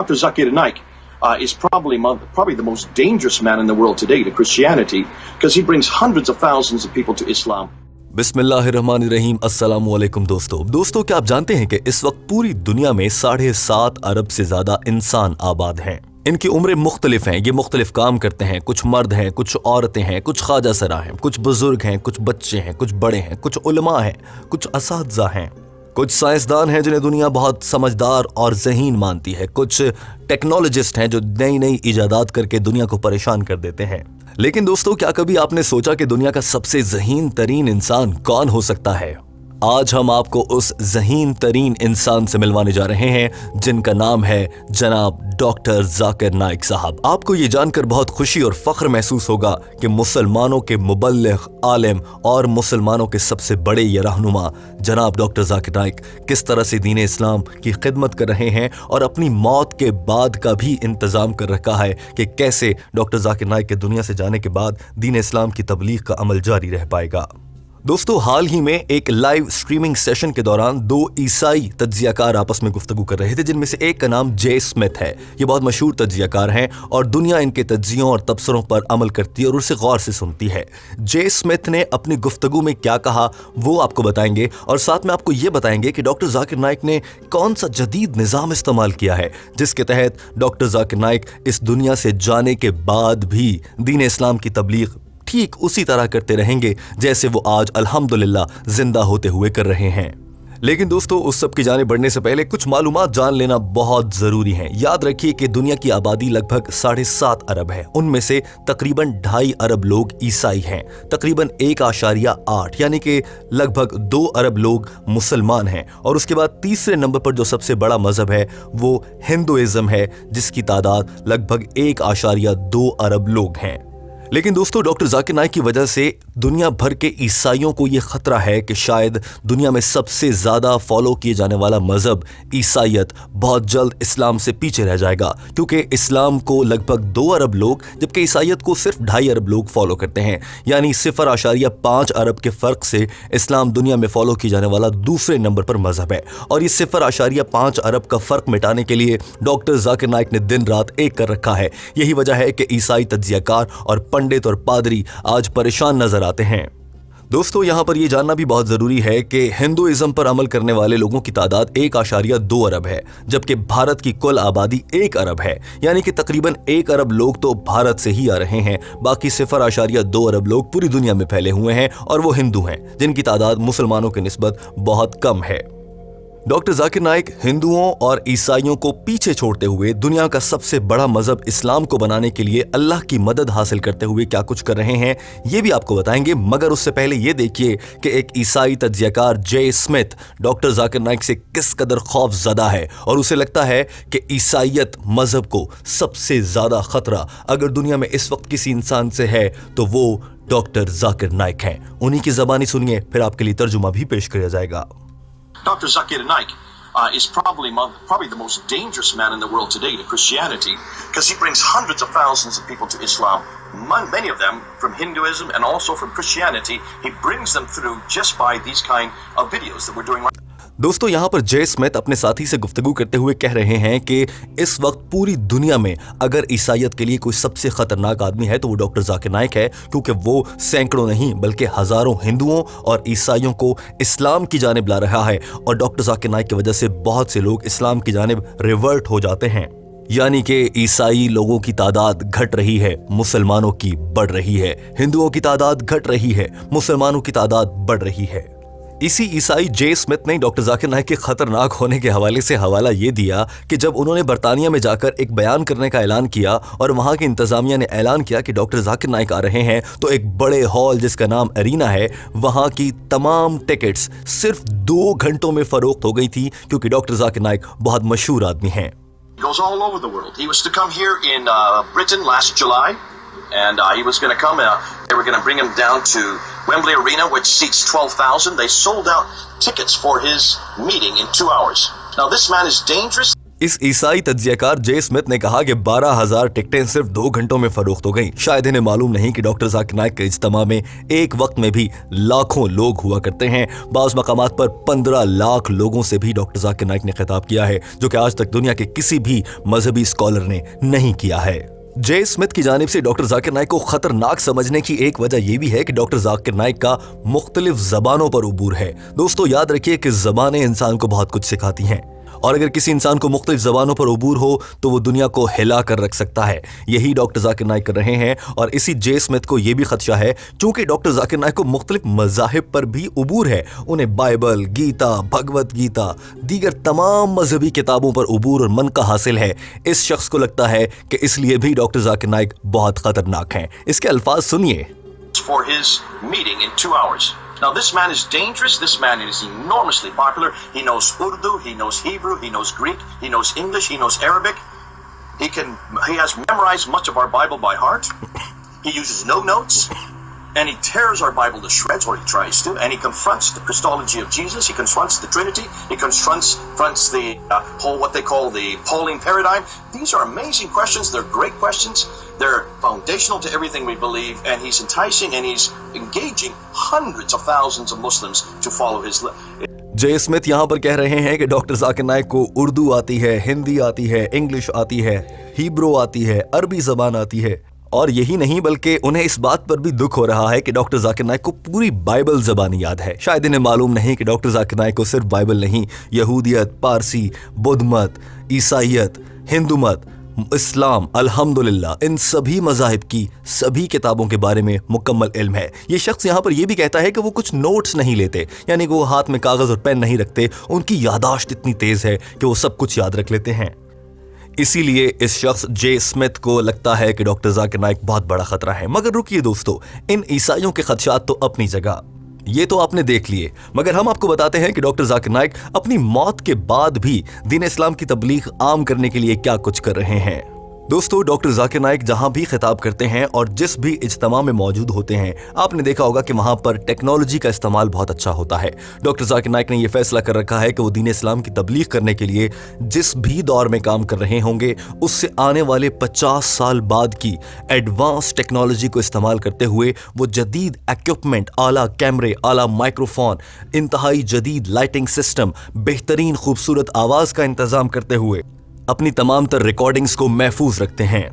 Dr. Zakir Naik is probably the most dangerous man in the world today to Christianity because he brings hundreds of thousands of people to Islam. बिस्मिल्लाहिर्रहमानिर्रहीम। अस्सलामुअलैकुम दोस्तों क्या आप जानते हैं कि इस वक्त पूरी दुनिया में 7.5 अरब से ज्यादा इंसान आबाद हैं। इनकी उम्रें मुख्तलिफ हैं, ये मुख्तलिफ काम करते हैं। कुछ मर्द हैं, कुछ औरतें हैं, कुछ ख्वाजा सरा हैं, कुछ बुजुर्ग हैं, कुछ बच्चे हैं, कुछ बड़े हैं, कुछ उलमा हैं, कुछ असातिज़ा हैं, कुछ साइंसदान हैं जिन्हें दुनिया बहुत समझदार और ज़हीन मानती है, कुछ टेक्नोलॉजिस्ट हैं जो नई नई इजादात करके दुनिया को परेशान कर देते हैं। लेकिन दोस्तों, क्या कभी आपने सोचा कि दुनिया का सबसे ज़हीन तरीन इंसान कौन हो सकता है? आज हम आपको उस ज़हीन तरीन इंसान से मिलवाने जा रहे हैं जिनका नाम है जनाब डॉक्टर जाकिर नाइक साहब। आपको ये जानकर बहुत खुशी और फख्र महसूस होगा कि मुसलमानों के मुबल्लिग़, आलिम और मुसलमानों के सबसे बड़े ये रहनुमा जनाब डॉक्टर जाकिर नाइक किस तरह से दीन इस्लाम की खिदमत कर रहे हैं और अपनी मौत के बाद का भी इंतज़ाम कर रखा है कि कैसे डॉक्टर जाकिर नाइक के दुनिया से जाने के बाद दीन इस्लाम की तबलीग का अमल जारी रह पाएगा। दोस्तों, हाल ही में एक लाइव स्ट्रीमिंग सेशन के दौरान 2 ईसाई तज्जियाकार आपस में गुफ्तगू कर रहे थे, जिनमें से एक का नाम जे स्मिथ है। ये बहुत मशहूर तज्जियाकार हैं और दुनिया इनके तज्जियों और तबसरों पर अमल करती है और उसे गौर से सुनती है। जे स्मिथ ने अपनी गुफ्तगू में क्या कहा वो आपको बताएंगे और साथ में आपको ये बताएंगे कि डॉक्टर जाकिर नाइक ने कौन सा जदीद निज़ाम इस्तेमाल किया है जिसके तहत डॉक्टर जाकिर नाइक इस दुनिया से जाने के बाद भी दीन इस्लाम की तबलीग ठीक उसी तरह करते रहेंगे जैसे वो आज अल्हम्दुलिल्लाह जिंदा होते हुए कर रहे हैं। लेकिन दोस्तों, उस सब की जाने बढ़ने से पहले कुछ मालूमात जान लेना बहुत ज़रूरी है। याद रखिए कि दुनिया की आबादी लगभग 7.5 अरब है। उनमें से तकरीबन 2.5 अरब लोग ईसाई हैं, तकरीबन 1.8 यानी कि लगभग 2 अरब लोग मुसलमान हैं, और उसके बाद तीसरे नंबर पर जो सबसे बड़ा मजहब है वो हिंदुइज्म है, जिसकी तादाद लगभग 1.2 अरब लोग हैं। लेकिन दोस्तों, डॉक्टर जाकिर नाइक की वजह से दुनिया भर के ईसाइयों को ये खतरा है कि शायद दुनिया में सबसे ज़्यादा फॉलो किए जाने वाला मज़हब ईसाइयत बहुत जल्द इस्लाम से पीछे रह जाएगा, क्योंकि इस्लाम को लगभग 2 अरब लोग जबकि ईसाइयत को सिर्फ 2.5 अरब लोग फॉलो करते हैं। यानी 0.5 अरब के फ़र्क से इस्लाम दुनिया में फॉलो किए जाने वाला दूसरे नंबर पर मज़हब है। और ये 0.5 अरब का फ़र्क मिटाने के लिए डॉक्टर जाकिर नाइक ने दिन रात एक कर रखा है। यही वजह है कि ईसाई तज्जियाकार और पंडित और पादरी आज परेशान नजर आते हैं। दोस्तों, यहाँ पर यह जानना भी बहुत ज़रूरी है कि हिंदुइज्म पर अमल करने वाले लोगों की तादाद 1.2 अरब है, जबकि भारत की कुल आबादी 1 अरब है। यानी कि तकरीबन 1 अरब लोग तो भारत से ही आ रहे हैं, बाकी 0.2 अरब लोग पूरी दुनिया में फैले हुए हैं और वो हिंदू हैं, जिनकी तादाद मुसलमानों की निस्बत बहुत कम है। डॉक्टर जाकिर नाइक हिंदुओं और ईसाइयों को पीछे छोड़ते हुए दुनिया का सबसे बड़ा मजहब इस्लाम को बनाने के लिए अल्लाह की मदद हासिल करते हुए क्या कुछ कर रहे हैं ये भी आपको बताएंगे। मगर उससे पहले ये देखिए कि एक ईसाई तज्जियाकार जे स्मिथ डॉक्टर जाकिर नाइक से किस कदर खौफजदा है और उसे लगता है कि ईसाइयत मजहब को सबसे ज्यादा खतरा अगर दुनिया में इस वक्त किसी इंसान से है तो वो डॉक्टर जाकिर नाइक हैं। उन्हीं की जबानी सुनिए, फिर आपके लिए तर्जुमा भी पेश किया जाएगा। Dr. Zakir Naik is probably the most dangerous man in the world today to Christianity because he brings hundreds of thousands of people to Islam, many of them from Hinduism and also from Christianity. He brings them through just by these kind of videos that we're doing. दोस्तों, यहाँ पर जे Smith अपने साथी से गुफ्तगू करते हुए कह रहे हैं कि इस वक्त पूरी दुनिया में अगर ईसाइयत के लिए कोई सबसे खतरनाक आदमी है तो वो डॉक्टर जाकिर नाइक है, क्योंकि वो सैकड़ों नहीं बल्कि हजारों हिंदुओं और ईसाइयों को इस्लाम की जानिब ला रहा है। और डॉक्टर जाकिर नाइक की वजह से बहुत से लोग इस्लाम की जानिब रिवर्ट हो जाते हैं। यानी कि ईसाई लोगों की तादाद घट रही है, मुसलमानों की बढ़ रही है। हिंदुओं की तादाद घट रही है, मुसलमानों की तादाद बढ़ रही है। इसी ईसाई जे स्मिथ ने डॉक्टर जाकिर नाइक के खतरनाक होने के हवाले से हवाला ये दिया कि जब उन्होंने बरतानिया में जाकर एक बयान करने का ऐलान किया और वहाँ की इंतज़ामिया ने ऐलान किया कि डॉक्टर जाकिर नाइक आ रहे हैं, तो एक बड़े हॉल जिसका नाम अरीना है, वहाँ की तमाम टिकट्स सिर्फ 2 घंटों में फरोख्त हो गई थी, क्योंकि डॉक्टर जाकिर नाइक बहुत मशहूर आदमी हैं। Goes all over the world. He was to come here in Britain last July, and he was going to come. They were going to bring him down to Wembley Arena, which seats 12,000. They sold out tickets for his meeting in 2 hours. Now, this man is dangerous. इस ईसाई तज्जियाकार जे Smith ने कहा कि 12,000 टिकटें सिर्फ 2 घंटों में फरोख्त हो गईं। शायद इन्हें मालूम नहीं कि डॉक्टर जाकिर नाइक के इज्तिमा में एक वक्त में भी लाखों लोग हुआ करते हैं। बाज़ मकामात पर 15 लाख लोगों से भी डॉक्टर जाकिर नाइक ने खिताब किया है, जो कि आज तक दुनिया के किसी भी मजहबी स्कॉलर ने नहीं किया है। जे स्मिथ की जानिब से डॉक्टर जाकिर नाइक को खतरनाक समझने की एक वजह यह भी है कि डॉक्टर जाकिर नाइक का मुख्तलिफ जबानों पर उबूर है। दोस्तों याद रखिए कि जबानें इंसान को बहुत कुछ सिखाती हैं, और अगर किसी इंसान को मुख्तलिफ ज़बानों पर उबूर हो तो वो दुनिया को हिला कर रख सकता है। यही डॉक्टर जाकिर नाइक कर रहे हैं, और इसी जे स्मिथ को ये भी खदशा है क्योंकि डॉक्टर जाकिर नाइक को मुख्तलिफ मज़ाहिब पर भी उबूर है। उन्हें बाइबल, गीता, भगवत गीता, दीगर तमाम मजहबी किताबों पर उबूर और मनका हासिल है। इस शख्स को लगता है कि इसलिए भी डॉक्टर जाकिर नाइक बहुत खतरनाक हैं। इसके अल्फाज सुनिए। For his meeting in 2 hours. Now this man is dangerous. This man is enormously popular. He knows Urdu, he knows Hebrew, he knows Greek, he knows English, he knows Arabic. He has memorized much of our Bible by heart. He uses no notes, and he tears our Bible to shreds, or he tries to, and he confronts the Christology of Jesus. He confronts the Trinity. He confronts the whole what they call the Pauline paradigm. These are amazing questions. They're great questions. They're foundational to everything we believe, and he's enticing and he's engaging hundreds of thousands of Muslims to follow his. J Smith यहाँ पर कह रहे हैं कि doctor Zakir Naik को उर्दू आती है, हिंदी आती है, इंग्लिश आती है, हिब्रू आती है, अरबी जबान आती है, और यही नहीं बल्कि उन्हें इस बात पर भी दुख हो रहा है कि डॉक्टर जाकिर नाइक को पूरी बाइबल ज़बानी याद है। शायद इन्हें मालूम नहीं कि डॉक्टर जाकिर नाइक को सिर्फ बाइबल नहीं, यहूदियत, पारसी, बुद्ध मत, ईसाइयत, हिंदू मत, इस्लाम, अल्हम्दुलिल्लाह इन सभी मज़ाहिब की सभी किताबों के बारे में मुकम्मल इल्म है। ये शख्स यहाँ पर यह भी कहता है कि वो कुछ नोट्स नहीं लेते, यानी कि वो हाथ में कागज़ और पेन नहीं रखते। उनकी यादाश्त इतनी तेज़ है कि वो सब कुछ याद रख लेते हैं। इसीलिए इस शख्स जे स्मिथ को लगता है कि डॉक्टर जाकिर नाइक बहुत बड़ा खतरा है। मगर रुकिए दोस्तों, इन ईसाइयों के खदशात तो अपनी जगह, ये तो आपने देख लिए, मगर हम आपको बताते हैं कि डॉक्टर जाकिर नाइक अपनी मौत के बाद भी दीन इस्लाम की तबलीग आम करने के लिए क्या कुछ कर रहे हैं। दोस्तों डॉक्टर जाकिर नाइक जहां भी खिताब करते हैं और जिस भी इज्तिमा में मौजूद होते हैं, आपने देखा होगा कि वहां पर टेक्नोलॉजी का इस्तेमाल बहुत अच्छा होता है। डॉक्टर जाकिर नाइक ने यह फैसला कर रखा है कि वो दीन इस्लाम की तबलीग करने के लिए जिस भी दौर में काम कर रहे होंगे, उससे आने वाले 50 साल बाद की एडवांस टेक्नोलॉजी को इस्तेमाल करते हुए वो जदीद इक्विपमेंट, आला कैमरे, आला माइक्रोफोन, इंतहाई जदीद लाइटिंग सिस्टम, बेहतरीन खूबसूरत आवाज़ का इंतज़ाम करते हुए अपनी तमाम तर रिकॉर्डिंग्स को महफूज रखते हैं।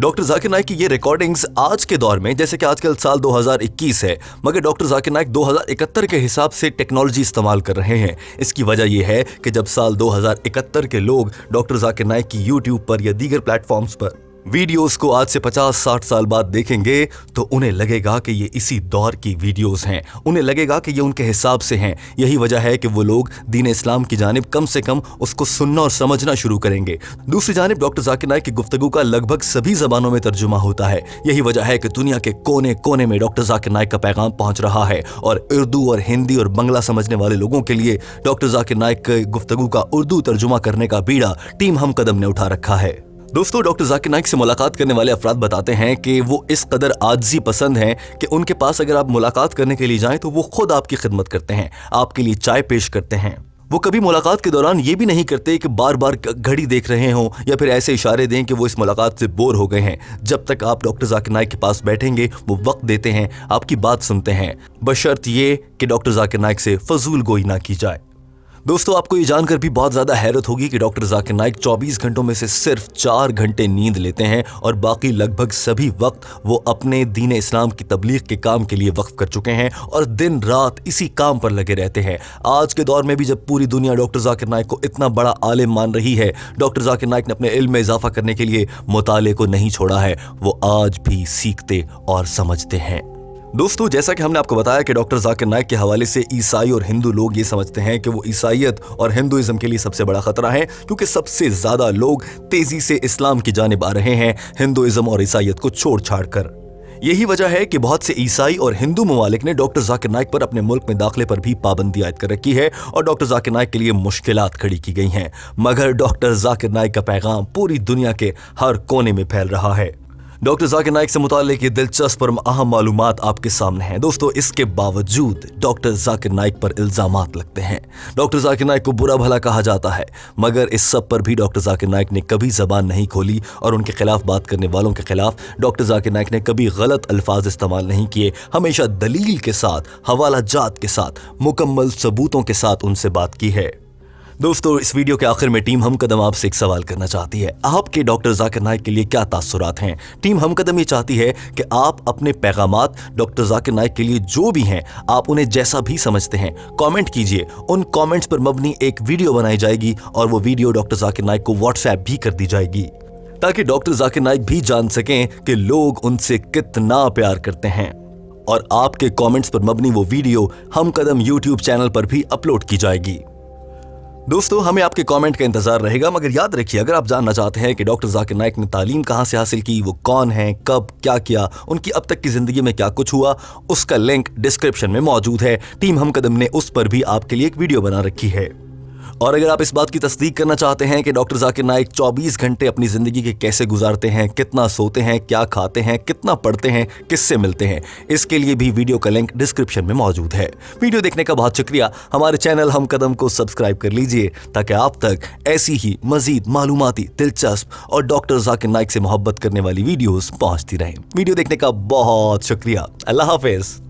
डॉक्टर जाकिर नाइक की ये रिकॉर्डिंग्स आज के दौर में, जैसे कि आजकल साल 2021 है, मगर डॉक्टर जाकिर नाइक 2071 के हिसाब से टेक्नोलॉजी इस्तेमाल कर रहे हैं। इसकी वजह यह है कि जब साल 2071 के लोग डॉक्टर जाकिर नाइक की यूट्यूब पर या दीगर प्लेटफॉर्म्स पर वीडियोस को आज से 50-60 साल बाद देखेंगे तो उन्हें लगेगा कि ये इसी दौर की वीडियोस हैं, उन्हें लगेगा कि ये उनके हिसाब से हैं। यही वजह है कि वो लोग दीन इस्लाम की जानिब कम से कम उसको सुनना और समझना शुरू करेंगे। दूसरी जानिब डॉक्टर जाकिर नाइक की गुफ्तगू का लगभग सभी जबानों में तर्जुमा होता है। यही वजह है कि दुनिया के कोने कोने में डॉक्टर जाकिर नाइक का पैगाम पहुंच रहा है, और उर्दू और हिंदी और बंगला समझने वाले लोगों के लिए डॉक्टर जाकिर नाइक की गुफ्तगू का उर्दू तर्जुमा करने का बीड़ा टीम हम कदम ने उठा रखा है। दोस्तों डॉक्टर जाकिर नाइक से मुलाकात करने वाले अफराद बताते हैं कि वो इस कदर आजिज़ी पसंद हैं कि उनके पास अगर आप मुलाकात करने के लिए जाएं तो वो खुद आपकी खिदमत करते हैं, आपके लिए चाय पेश करते हैं। वो कभी मुलाकात के दौरान ये भी नहीं करते कि बार बार घड़ी देख रहे हों या फिर ऐसे इशारे दें कि वो इस मुलाकात से बोर हो गए हैं। जब तक आप डॉक्टर जाकिर नाइक के पास बैठेंगे वो वक्त देते हैं, आपकी बात सुनते हैं, बशर्त ये कि डॉक्टर जाकिर नाइक से फजूल गोई ना की जाए। दोस्तों आपको ये जानकर भी बहुत ज़्यादा हैरत होगी कि डॉक्टर जाकिर नाइक 24 घंटों में से सिर्फ 4 घंटे नींद लेते हैं, और बाकी लगभग सभी वक्त वो अपने दीन इस्लाम की तबलीग के काम के लिए वक्फ कर चुके हैं और दिन रात इसी काम पर लगे रहते हैं। आज के दौर में भी जब पूरी दुनिया डॉक्टर जाकिर नाइक को इतना बड़ा आलिम मान रही है, डॉक्टर जाकिर नाइक ने अपने इल्म में इजाफा करने के लिए मुताले को नहीं छोड़ा है। वो आज भी सीखते और समझते हैं। दोस्तों जैसा कि हमने आपको बताया कि डॉक्टर जाकिर नाइक के हवाले से ईसाई और हिंदू लोग ये समझते हैं कि वो ईसाइयत और हिंदुइज्म के लिए सबसे बड़ा खतरा है, क्योंकि सबसे ज़्यादा लोग तेज़ी से इस्लाम की जानिब आ रहे हैं हिंदुइज्म और ईसाइयत को छोड़ छाड़ कर। यही वजह है कि बहुत से ईसाई और हिंदू ममालिक ने डॉक्टर जाकिर नाइक पर अपने मुल्क में दाखिले पर भी पाबंदी आयद कर रखी है, और डॉक्टर जाकिर नाइक के लिए मुश्किलात खड़ी की गई हैं। मगर डॉक्टर जाकिर नाइक का पैगाम पूरी दुनिया के हर कोने में फैल रहा है। डॉक्टर जाकिर नाइक से मुताल्लिक ये दिलचस्प और अहम मालूमात आपके सामने हैं। दोस्तों, इसके बावजूद डॉक्टर जाकिर नाइक पर इल्जामात लगते हैं। डॉक्टर जाकिर नाइक को बुरा भला कहा जाता है, मगर इस सब पर भी डॉक्टर जाकिर नाइक ने कभी जबान नहीं खोली और उनके खिलाफ बात करने वालों के खिलाफ डॉक्टर जाकिर नाइक ने कभी गलत अल्फाज इस्तेमाल नहीं किए। हमेशा दलील के साथ, हवाला जात के साथ, मुकम्मल सबूतों के साथ उनसे बात की है। दोस्तों, इस वीडियो के आखिर में टीम हम कदम आपसे एक सवाल करना चाहती है। आपके डॉक्टर जाकिर नाइक के लिए क्या तासुरात हैं? टीम हम कदम ये चाहती है कि आप अपने पैगामात डॉक्टर जाकिर नाइक के लिए जो भी हैं, आप उन्हें जैसा भी समझते हैं कमेंट कीजिए। उन कमेंट्स पर मबनी एक वीडियो बनाई जाएगी और वो वीडियो डॉक्टर जाकिर नाइक को व्हाट्सएप भी कर दी जाएगी, ताकि डॉक्टर जाकिर नाइक भी जान सकें कि लोग उनसे कितना प्यार करते हैं। और आपके कमेंट्स पर मबनी वो वीडियो हम कदम यूट्यूब चैनल पर भी अपलोड की जाएगी। दोस्तों, हमें आपके कमेंट का इंतजार रहेगा, मगर याद रखिए, अगर आप जानना चाहते हैं कि डॉक्टर जाकिर नाइक ने तालीम कहां से हासिल की, वो कौन है, कब क्या किया, उनकी अब तक की जिंदगी में क्या कुछ हुआ, उसका लिंक डिस्क्रिप्शन में मौजूद है। टीम हम कदम ने उस पर भी आपके लिए एक वीडियो बना रखी है। और अगर आप इस बात की तस्दीक करना चाहते हैं कि डॉक्टर जाकिर नाइक 24 घंटे अपनी जिंदगी के कैसे गुजारते हैं, कितना सोते हैं, क्या खाते हैं, कितना पढ़ते हैं, किससे मिलते हैं, इसके लिए भी वीडियो का लिंक डिस्क्रिप्शन में मौजूद है। वीडियो देखने का बहुत शुक्रिया। हमारे चैनल हम कदम को सब्सक्राइब कर लीजिए, ताकि आप तक ऐसी ही मजीद मालूमाती, दिलचस्प और डॉक्टर जाकिर नाइक से मोहब्बत करने वाली वीडियोस पहुंचती रहें। वीडियो देखने का बहुत शुक्रिया। अल्लाह हाफिज।